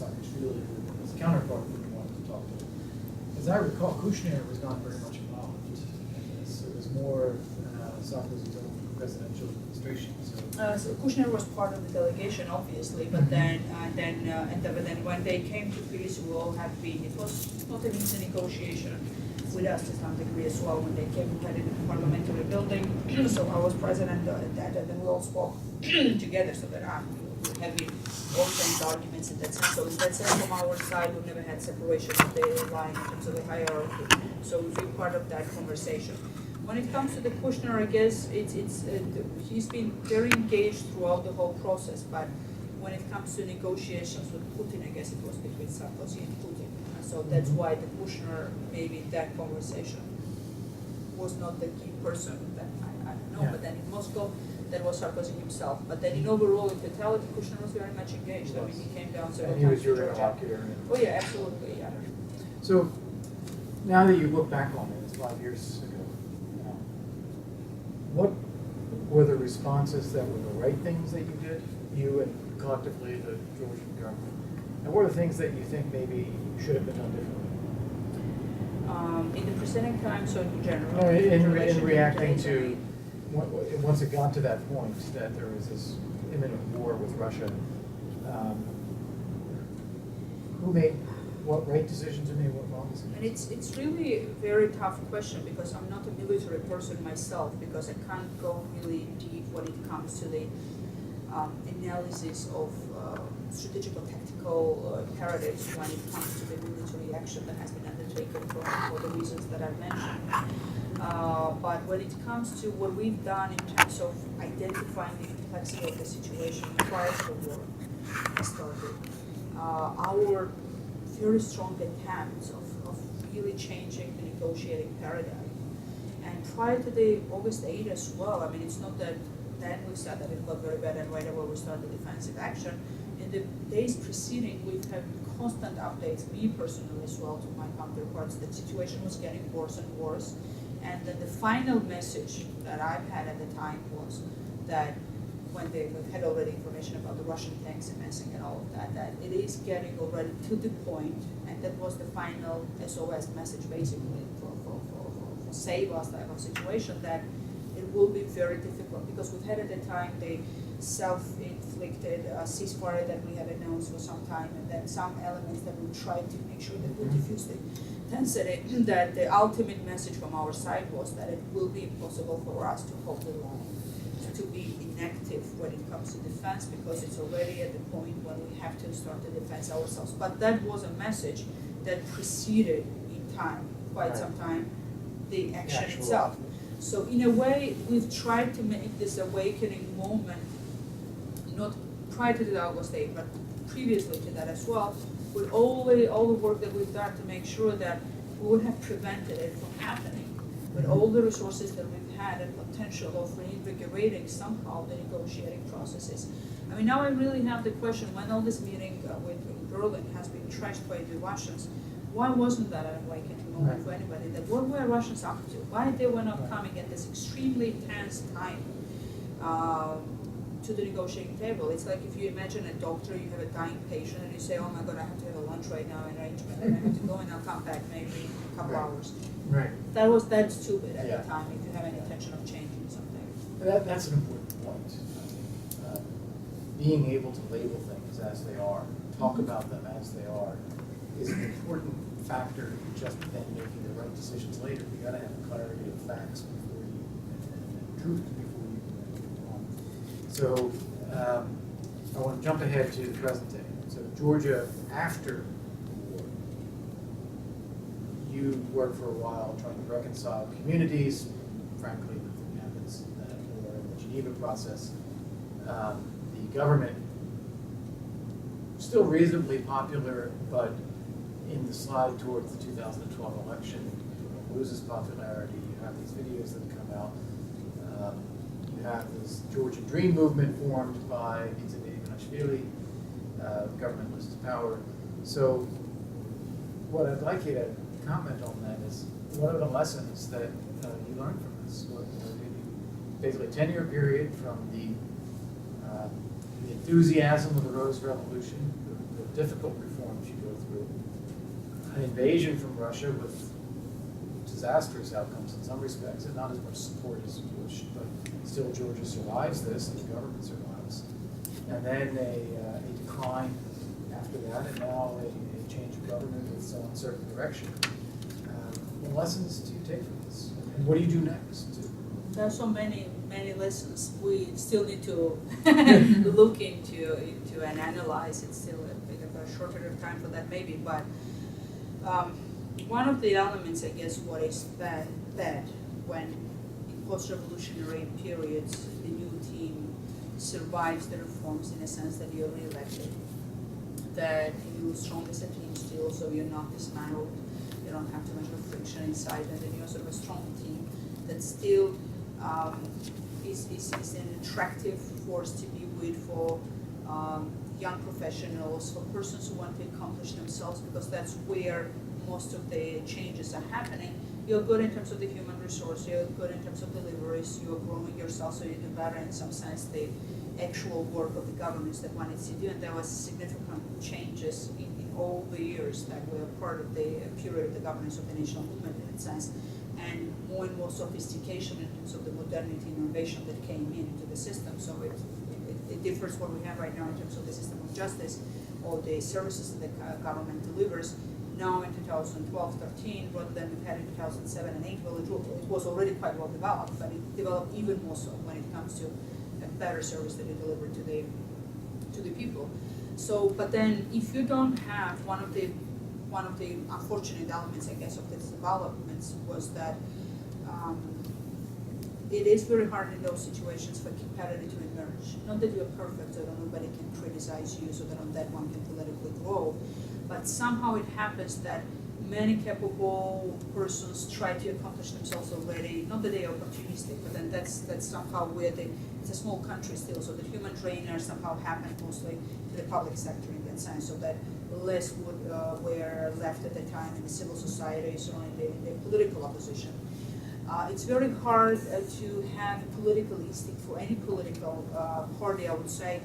Tkeshelashvili, his counterpart, we wanted to talk to. As I recall, Kushner was not very much involved in this. It was more Sarkozy's own presidential administration. So Kushner was part of the delegation, obviously, but then when they came to Tbilisi, we all had been. It was not an easy negotiation with us to some degree as well. When they came, we had it in the parliamentary building, so I was president at that, and then we all spoke together, so that we had all kinds of arguments in that sense. So in that sense, from our side, we've never had separation of the line in terms of the hierarchy. So we feel part of that conversation. When it comes to the Kushner, I guess he's been very engaged throughout the whole process, but when it comes to negotiations with Putin, I guess it was between Sarkozy and Putin. So that's why the Kushner, maybe that conversation was not the key person. That I don't know, but then in Moscow, that was Sarkozy himself. But then in overall, in totality, Kushner was very much engaged. I mean, he came down several times. And he was your interlocutor. Oh yeah, absolutely, yeah. So now that you look back on it, it's 5 years ago. What were the responses that were the right things that you did, you and collectively the Georgian government? And what are the things that you think maybe should have been done differently? In the preceding times, so in general? No, in reacting to, once it got to that point, that there was this imminent war with Russia, who made what right decisions and made what wrong decisions? And it's really a very tough question because I'm not a military person myself, because I can't go really deep when it comes to the analysis of strategic or tactical imperatives when it comes to the military action that has been undertaken for the reasons that I've mentioned. But when it comes to what we've done in terms of identifying the complexity of the situation prior to the war started, our very strong attempts of really changing the negotiating paradigm. And prior to the August 8 as well, I mean, it's not that then we said that it got very bad and right away we started defensive action. In the days preceding, we've had constant updates, me personally as well, to my counterparts. The situation was getting worse and worse. And then the final message that I've had at the time was that when we had already information about the Russian tanks amassing and all of that, that it is getting already to the point, and that was the final SOS message basically for save us type of situation, that it will be very difficult because we've had at the time the self-inflicted ceasefire that we had announced for some time, and then some elements that we tried to make sure that we diffuse the intensity, that the ultimate message from our side was that it will be impossible for us to hold the line, to be inactive when it comes to defense, because it's already at the point when we have to start to defend ourselves. But that was a message that preceded in time, quite some time, the action itself. So in a way, we've tried to make this awakening moment, not prior to the August 8, but previously to that as well, with all the work that we've done to make sure that we would have prevented it from happening, with all the resources that we've had and potential of reinvigorating somehow the negotiating processes. I mean, now I really have the question, when all this meeting with Berlin has been trashed by the Russians, why wasn't that an awakening moment for anybody? That what were Russians up to? Why they were not coming at this extremely tense time to the negotiating table? It's like if you imagine a doctor, you have a dying patient, and you say, "Oh my God, I have to have a lunch right now, an arrangement, and I have to go, and I'll come back maybe in a couple hours." Right. That's stupid at the time if you have any intention of changing something. That's an important point. Being able to label things as they are, talk about them as they are, is an important factor in just then making the right decisions later. You got to have clarity of facts before you, and truth before you move on. So I want to jump ahead to the present day. So Georgia, after the war, you worked for a while trying to reconcile communities. Frankly, nothing happens or in the Geneva process. The government, still reasonably popular, but in the slide towards the 2012 election, loses popularity. You have these videos that come out. You have this Georgian Dream movement formed by Ekaterine. The government loses power. So what I'd like you to comment on that is, what are the lessons that you learned from this? Basically a 10-year period from the enthusiasm of the Rose Revolution, the difficult reforms you go through. An invasion from Russia with disastrous outcomes in some respects, and not as much support as Bush, but still Georgia survives this, and the government survives. And then a decline after that, and now a change of government with some uncertain direction. What lessons do you take from this? And what do you do next? There are so many lessons we still need to look into and analyze. It's still a bit of a short period of time for that maybe, but one of the elements, I guess, what is bad when in post-revolutionary periods the new team survives the reforms in a sense that you're re-elected, that you strong as a team still, so you're not dismantled, you don't have too much of friction inside, and then you're sort of a strong team that still is an attractive force to be with for young professionals, for persons who want to accomplish themselves, because that's where most of the changes are happening. You're good in terms of the human resource, you're good in terms of deliveries, you're growing yourself, so you do better in some sense the actual work of the governments that one needs to do, and there was significant changes in all the years that were part of the period of the governance of the national movement in a sense, and more sophistication in terms of the modernity and innovation that came into the system. So it differs what we have right now in terms of the system of justice or the services that the government delivers now in 2012-13 rather than we've had in 2007 and 8. Well, it was already quite well developed, but it developed even more so when it comes to a better service that you deliver to the people. So, but then if you don't have one of the unfortunate elements, I guess, of these developments was that it is very hard in those situations for competitor to emerge. Not that you're perfect, so that nobody can criticize you, so that on that one can politically grow, but somehow it happens that many capable persons try to accomplish themselves already. Not that they are opportunistic, but then that's somehow where it's a small country still, so the human trainers somehow happen mostly to the public sector in that sense, so that less were left at the time in the civil societies or in the political opposition. It's very hard to have political instinct for any political party, I would say,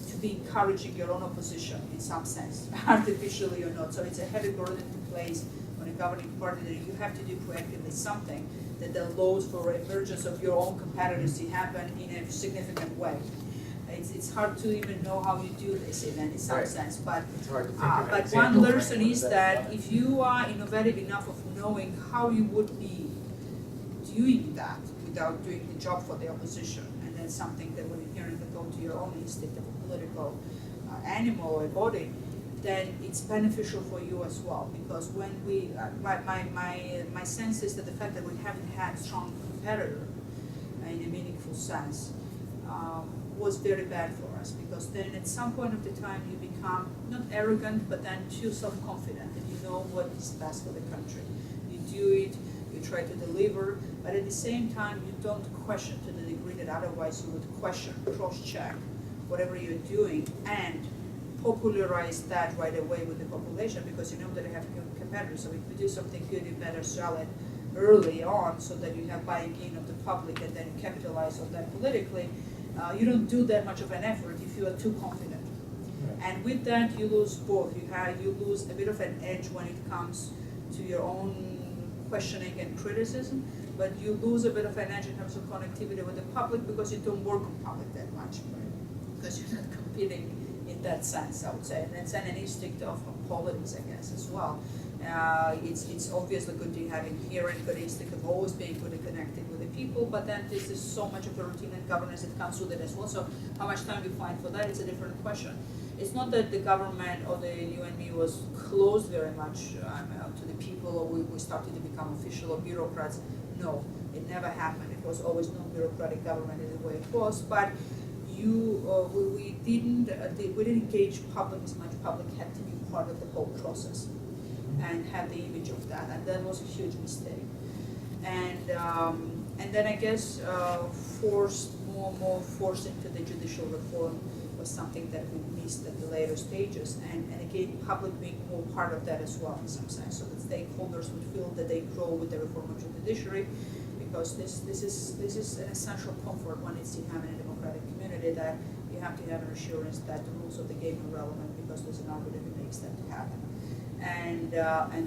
to be encouraging your own opposition in some sense, artificially or not. So it's a heavy burden to place on a governing party that you have to do proactively something that allows for emergence of your own competitors to happen in a significant way. It's hard to even know how you do this even in some sense, but It's hard to think of an but example one of lesson anyone is that's that done it. if you are innovative enough of knowing how you would be doing that without doing the job for the opposition, and then something that would inherently go to your own instinct of a political animal or body, then it's beneficial for you as well. Because when we, my sense is that the fact that we haven't had strong competitor in a meaningful sense was very bad for us, because then at some point of the time you become not arrogant, but then too self-confident, and you know what is best for the country. You do it, you try to deliver, but at the same time you don't question to the degree that otherwise you would question, cross-check whatever you're doing, and popularize that right away with the population, because you know that you have competitors. So if you do something good, you better sell it early on so that you have buy-in of the public and then capitalize on that politically. You don't do that much of an effort if you are too confident. And with that, you lose both. You lose a bit of an edge when it comes to your own questioning and criticism, but you lose a bit of an edge in terms of connectivity with the public, because you don't work on public that much, because you're not competing in that sense, I would say. And it's an instinct of politics, I guess, as well. It's obviously good to have inherent good instinct of always being good and connected with the people, but then this is so much of a routine and governance that comes with it as well. So how much time you find for that is a different question. It's not that the government or the UNME was closed very much to the people, or we started to become official or bureaucrats. No, it never happened. It was always non-bureaucratic government in the way it was, but we didn't engage public as much. Public had to be part of the whole process and have the image of that, and that was a huge mistake. And then I guess more forced into the judicial reform was something that we missed at the later stages, and again, public being more part of that as well in some sense, so that stakeholders would feel that they grow with the reform of the judiciary, because this is an essential comfort one needs to have in a democratic community, that you have to have an assurance that the rules of the game are relevant, because there's an arbiter who makes and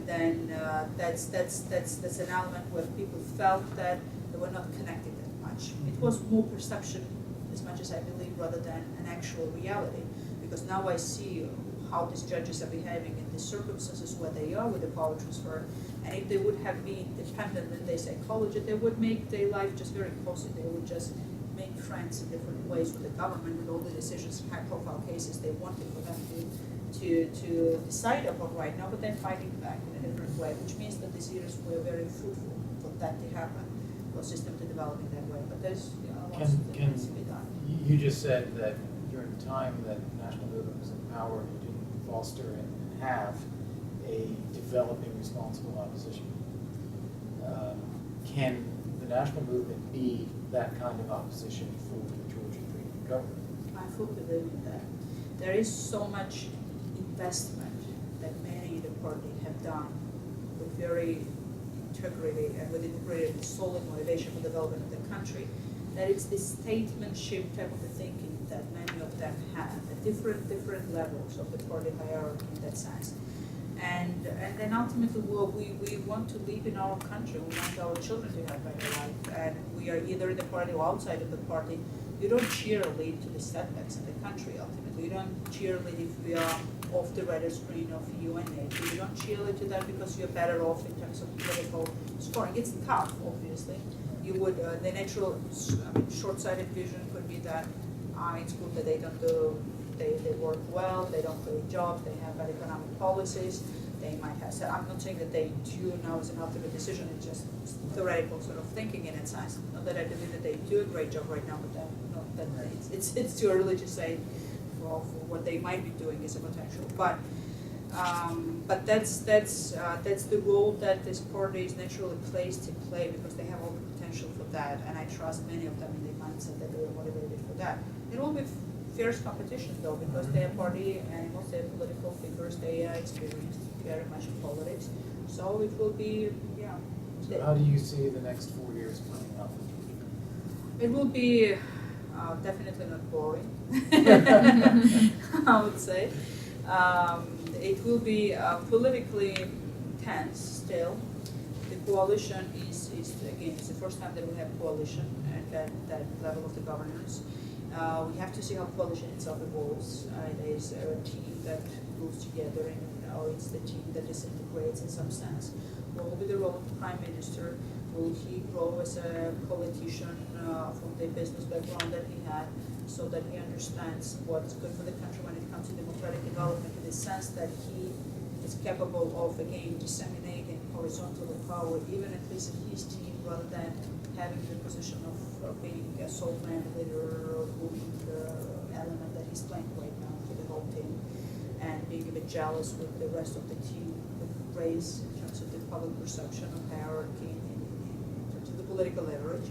then that's an element where people felt that they were not connected that much. It was more perception, as much as I believe, rather than an actual reality. Because now I see how these judges are behaving in the circumstances where they are with the power transfer. And if they would have been dependent on their psychology, they would make their life just very cozy. They would just make friends in different ways with the government, with all the decisions, high-profile cases they wanted for them to decide upon right now, but they're fighting back in a different way, which means that these years were very fruitful for that to happen, for the system to develop in that way. But there's lots of things to be done. You just said that during the time that the national movement was in power, you didn't foster and have a developing responsible opposition. Can the national movement be that kind of opposition for the Georgian Freedom government? I fully believe in that. There is so much investment that many in the party have done with very integrity and with integrated and solid motivation for development of the country, that it's this statesmanship type of thinking that many of them have at different levels of the party hierarchy in that sense. And then ultimately, well, we want to live in our country. We want our children to have a better life, and we are either in the party or outside of the party. You don't cheerlead to the setbacks in the country. Ultimately, you don't cheerlead if we are off the radar screen of UNA. You don't cheerlead to that because you're better off in terms of political scoring. It's tough, obviously. You would the natural, short-sighted vision could be that it's good that they don't do. They work well, they don't create jobs, they have bad economic policies, they might have, so I'm not saying that they do now as an ultimate decision, it's just theoretical sort of thinking in its sense. Not that I believe that they do a great job right now, but that it's too early to say for what they might be doing as a potential. But that's the role that this party is naturally placed to play because they have all the potential for that, and I trust many of them in their mindset that they are motivated for that. It will be fierce competition though, because they are party animals, they are political figures, they are experienced very much in politics. So it will be, yeah. So how do you see the next 4 years playing out? It will be definitely not boring, I would say. It will be politically tense still. The coalition is again, it's the first time that we have coalition at that level of the governance. We have to see how coalition itself evolves. There's a team that moves together, and it's the team that disintegrates in some sense. What will be the role of the Prime Minister? Will he grow as a politician from the business background that he had, so that he understands what's good for the country when it comes to democratic development, in the sense that he is capable of, again, disseminating horizontal power, even at least in his team, rather than having the position of being a sole man leader or ruling element that he's playing right now for the whole team, and being a bit jealous with the rest of the team, with race in terms of the public perception of hierarchy, in terms of the political leverage.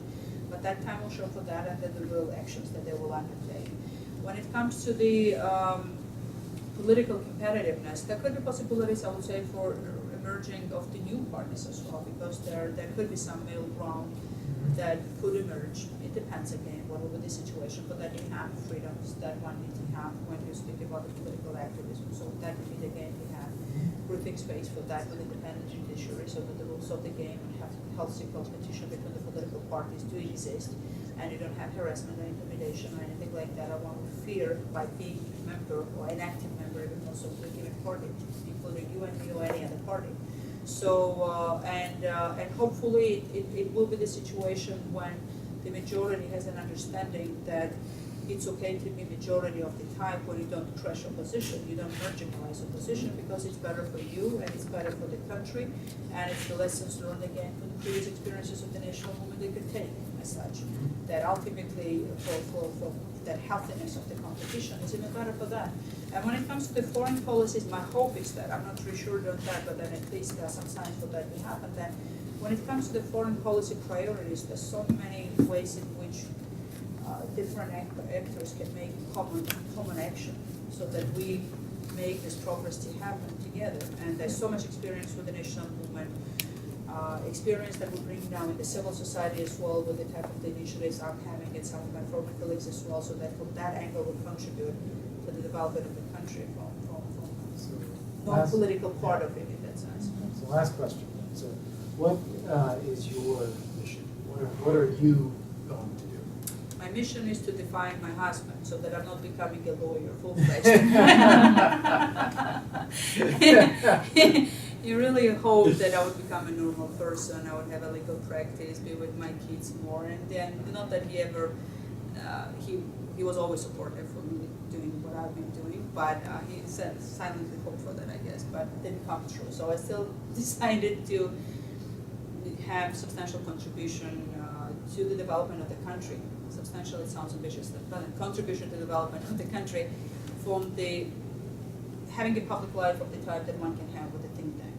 But that time will show for that, and then the real actions that they will undertake. When it comes to the political competitiveness, there could be possibilities, I would say, for emerging of the new parties as well, because there could be some middle ground that could emerge. It depends again what will be the situation, but that you have freedoms that one needs to have when you speak about the political activism. So that would be again we have breathing space for that with independent judiciary, so that the rules of the game and have healthy competition between the political parties do exist, and you don't have harassment or intimidation or anything like that. I won't fear by being a member or an active member even also of a given party, including you and me or any other party. So, and hopefully it will be the situation when the majority has an understanding that it's okay to be majority of the time when you don't crush opposition, you don't marginalize opposition, because it's better for you and it's better for the country, and it's the lessons learned again from the previous experiences of the national movement they could take as such. That ultimately for that healthiness of the competition is even better for that. And when it comes to the foreign policies, my hope is that, I'm not really sure about that, but then at least there are some signs for that to happen, that when it comes to the foreign policy priorities, there's so many ways in which different actors can make common action, so that we make this progress to happen together. And there's so much experience with the national movement, experience that we bring now in the civil society as well, with the type of the initiatives I'm having and some of my former colleagues as well, so that from that angle will contribute to the development of the country from So non-political part of it in that sense. So last question then. So what is your mission? What are you going to do? My mission is to define my husband so that I'm not becoming a lawyer full-fledged. You really hope that I would become a normal person, I would have a legal practice, be with my kids more, and then not that he ever, he was always supportive for me doing what I've been doing, but he silently hoped for that, I guess, but it didn't come true. So I still decided to have substantial contribution to the development of the country. Substantial, it sounds ambitious, but contribution to the development of the country from the having a public life of the type that one can have with a think tank,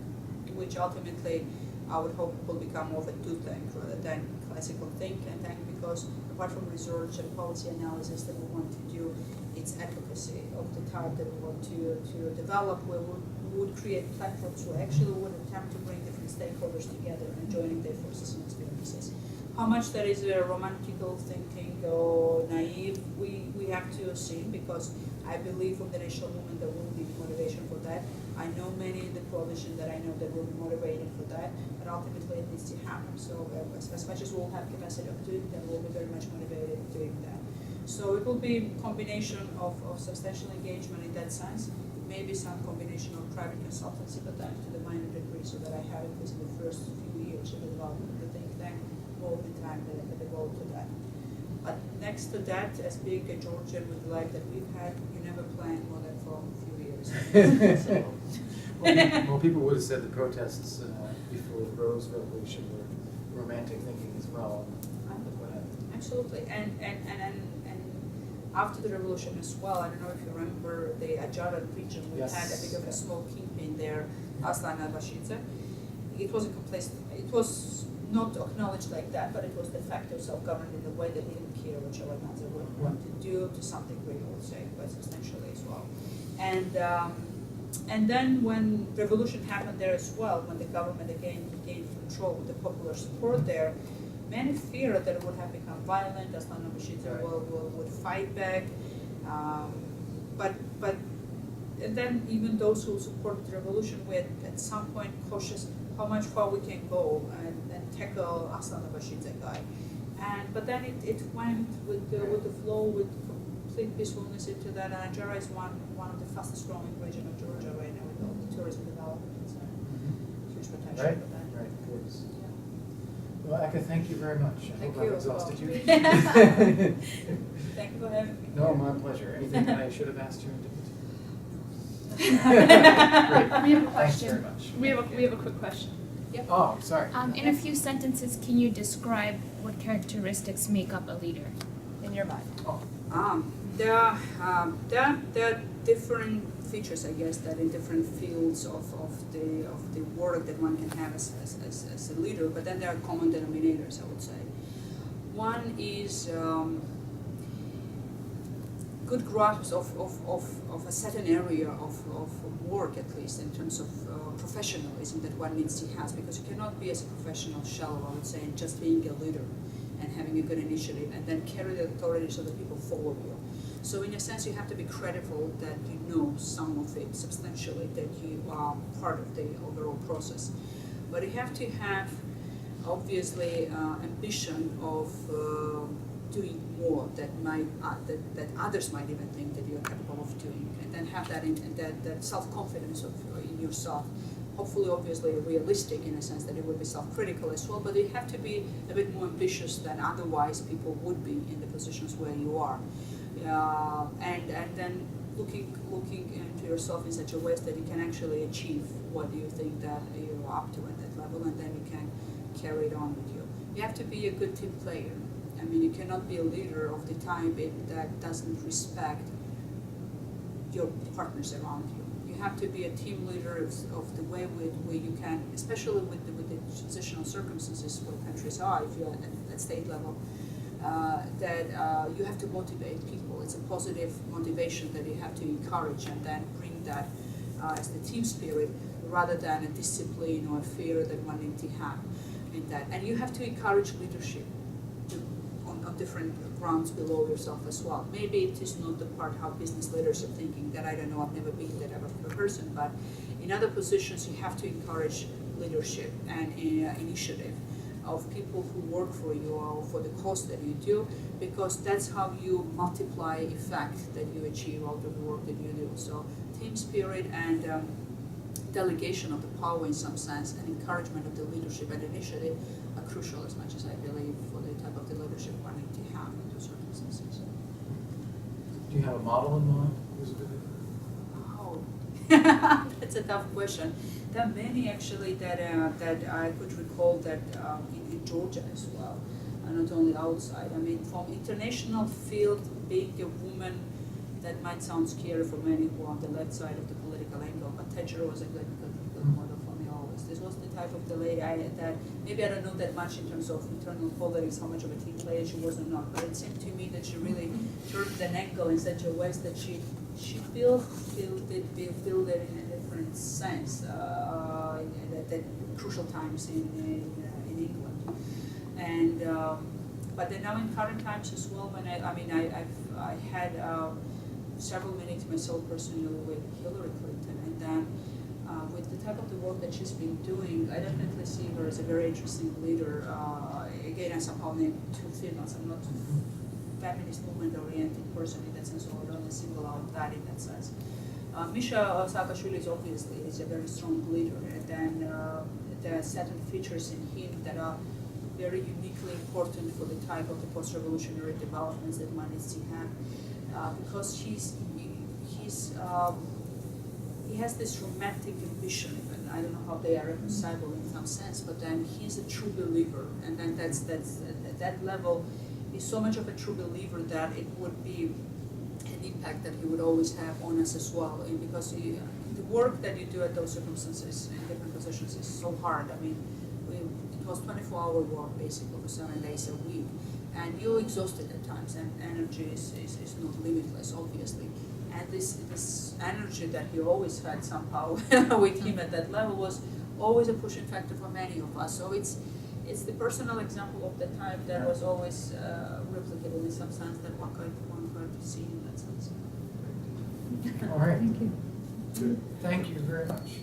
which ultimately I would hope will become more of a do tank rather than classical think tank, because apart from research and policy analysis that we want to do, it's advocacy of the type that we want to develop, where we would create platforms where actually we would attempt to bring different stakeholders together and joining their forces and experiences. How much that is a romantical thinking or naive, we have to see, because I believe from the initial movement there will be motivation for that. I know many in the coalition that I know that will be motivated for that, but ultimately it needs to happen. So as much as we'll have capacity of doing that, we'll be very much motivated doing that. So it will be a combination of substantial engagement in that sense, maybe some combination of private consultancy, but that to the minor degree, so that I have at least in the first few years of the development of the think tank, all the time that I can devote to that. But next to that, as being a Georgian with the life that we've had, you never plan more than for a few years. So. Well, people would have said the protests before the Rose Revolution were romantic thinking as well. Look what happened. Absolutely, and after the revolution as well, I don't know if you remember the Ajaran region, we Yes. had a bit of a small kingpin there, Aslana Bashidze. It was a complacent, it was not acknowledged like that, but it was de facto self-governed in a way that he didn't care what Shevardnadze would want to do, to some degree, I would say, quite substantially as well. And then when revolution happened there as well, when the government again gained control with the popular support there, many feared that it would have become violent, Aslana Bashidze would fight back, but and then even those who supported the revolution were at some point cautious how much far we can go and tackle Aslana Bashidze guy. But then it went with the flow, with complete peacefulness into that. And Ajara is one of the fastest growing region of Georgia right now with all the tourism development. So huge potential Right, for that. right, of course. Yeah. Well, Eka, thank you very much. I Thank hope you. I've exhausted you. Thank you for having me. No, my pleasure. Anything that I should have asked you in didn't? We have a Thanks question. very much. We have a quick question. Oh, sorry. In a few sentences, can you describe what characteristics make up a leader in your mind? Oh, There are different features, I guess, that in different fields of the work that one can have as a leader, but then there are common denominators, I would say. One is good grasp of a certain area of work, at least in terms of professionalism that one needs to have, because you cannot be as a professional shallow, I would say, and just being a leader and having a good initiative and then carry the authority so that people follow you. So in a sense, you have to be credible that you know some of it substantially, that you are part of the overall process. But you have to have, obviously, ambition of doing more that that others might even think that you're capable of doing, and then have that self-confidence in yourself. Hopefully, obviously, realistic in a sense that it would be self-critical as well, but you have to be a bit more ambitious than otherwise people would be in the positions where you are. And then looking into yourself in such a way that you can actually achieve what you think that you're up to at that level, and then you can carry it on with you. You have to be a good team player. I mean, you cannot be a leader of the type that doesn't respect your partners around you. You have to be a team leader of the way where you can, especially with the transitional circumstances where countries are, if you're at state level, that you have to motivate people. It's a positive motivation that you have to encourage and then bring that as the team spirit rather than a discipline or a fear that one needs to have in that. And you have to encourage leadership on different grounds below yourself as well. Maybe it is not the part how business leaders are thinking, that I don't know, I've never been that type of a person, but In other positions, you have to encourage leadership and initiative of people who work for you or for the cause that you do, because that's how you multiply effect that you achieve out of the work that you do. So team spirit and delegation of the power in some sense and encouragement of the leadership and initiative are crucial as much as I believe for the type of the leadership one need to have in those circumstances. Do you have a model in mind, Elizabeth? Oh, that's a tough question. There are many actually that I could recall that in Georgia as well, not only outside. I mean, from international field, being a woman, that might sound scary for many who are on the left side of the political angle, but Thatcher was a good model for me always. This was the type of the lady that maybe I don't know that much in terms of internal politics, how much of a team player she was or not, but it seemed to me that she really turned an angle in such a way that she filled it in a different sense at crucial times in England. And but then now in current times as well, when I had several meetings myself personally with Hillary Clinton, and then with the type of the work that she's been doing, I definitely see her as a very interesting leader. Again, I somehow named two females. I'm not feminist movement-oriented person in that sense, so I don't single out that in that sense. Misha Saakashvili is obviously a very strong leader, and then there are certain features in him that are very uniquely important for the type of the post-revolutionary developments that one needs to have. Because he has this romantic ambition, even I don't know how they are reconcilable in some sense, but then he's a true believer, and then that's that level is so much of a true believer that it would be an impact that he would always have on us as well. And because the work that you do at those circumstances in different positions is so hard. I mean, it was 24-hour work basically for 7 days a week. And you're exhausted at times, and energy is not limitless, obviously. And this energy that he always had somehow with him at that level was always a pushing factor for many of us. So it's the personal example of the type that was always replicable in some sense that one could see in that sense. All right. Thank you. Good. Thank you very much.